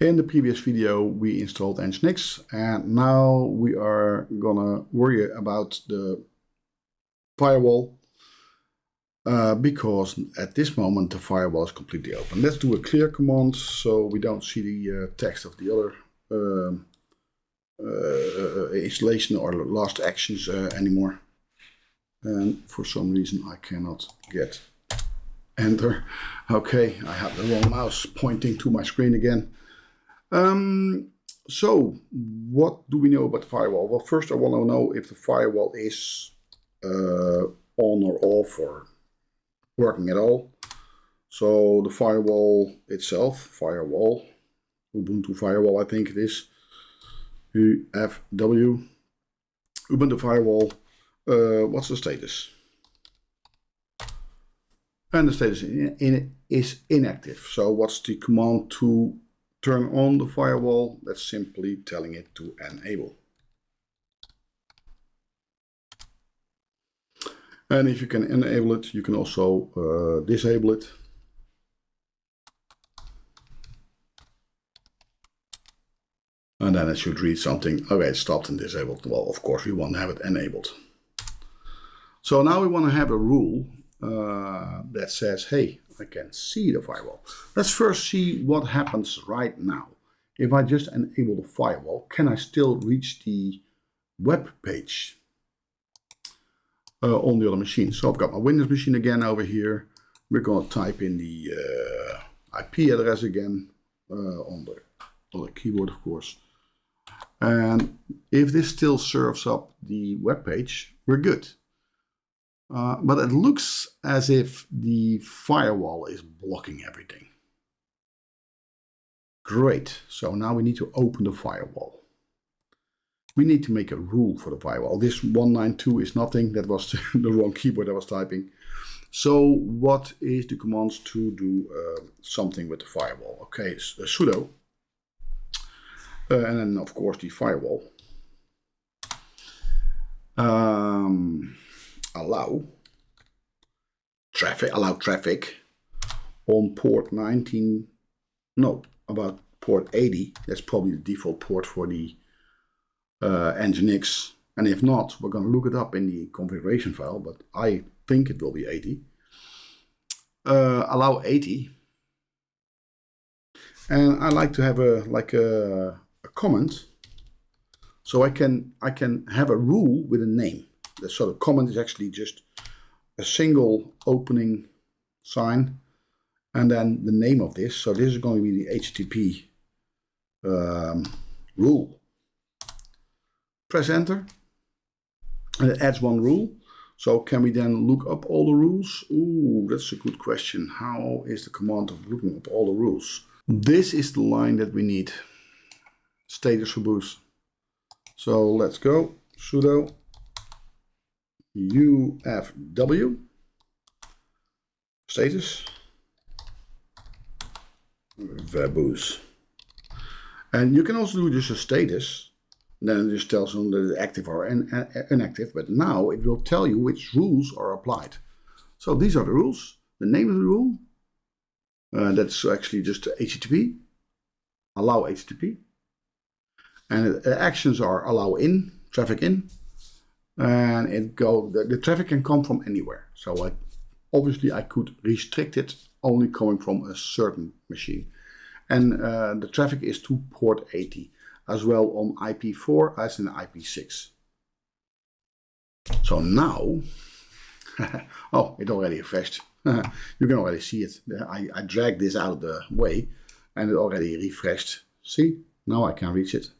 In the previous video we installed NGINX, and now we are gonna worry about the firewall because at this moment the firewall is completely open. Let's do a clear command so we don't see the text of the other installation or last actions anymore. And for some reason I cannot get enter. Okay, I have the wrong mouse pointing to my screen again. So what do we know about the firewall? Well, first I want to know if the firewall is on or off or working at all. So the firewall itself, firewall, Ubuntu firewall, I think it is, UFW, Ubuntu firewall, what's the status? And the status is inactive. So what's the command to turn on the firewall? That's simply telling it to enable. And if you can enable it, you can also disable it. And then it should read something. Okay, it's stopped and disabled. Well, of course, we want to have it enabled. So now we want to have a rule that says, hey, I can see the firewall. Let's first see what happens right now. If I just enable the firewall, can I still reach the web page on the other machine? So I've got my Windows machine again over here. We're going to type in the IP address again on the keyboard, of course. And if this still serves up the web page, we're good. But it looks as if the firewall is blocking everything. Great. So now we need to open the firewall. We need to make a rule for the firewall. This 192 is nothing. That was the wrong keyboard I was typing. So what is the commands to do something with the firewall? Okay, sudo. And then of course the firewall. Allow traffic on port 19, no, about port 80. That's probably the default port for the NGINX. And if not, we're going to look it up in the configuration file, but I think it will be 80. Allow 80. And I like to have a comment, so I can have a rule with a name. So the comment is actually just a single opening sign and then the name of this. So this is going to be the HTTP rule. Press enter and it adds one rule. So can we then look up all the rules? Ooh, that's a good question. How is the command of looking up all the rules? This is the line that we need. Status verbose. So let's go. Sudo UFW status verbose. And you can also do just a status, then it just tells them that it's active or inactive, but now it will tell you which rules are applied. So these are the rules. The name of the rule, that's actually just HTTP, allow HTTP. And the actions are allow in, traffic in, and the traffic can come from anywhere. So obviously I could restrict it only coming from a certain machine. And the traffic is to port 80, as well on IP4 as in IP6. So now, oh, it already refreshed. You can already see it. I dragged this out of the way and it already refreshed. See, now I can reach it.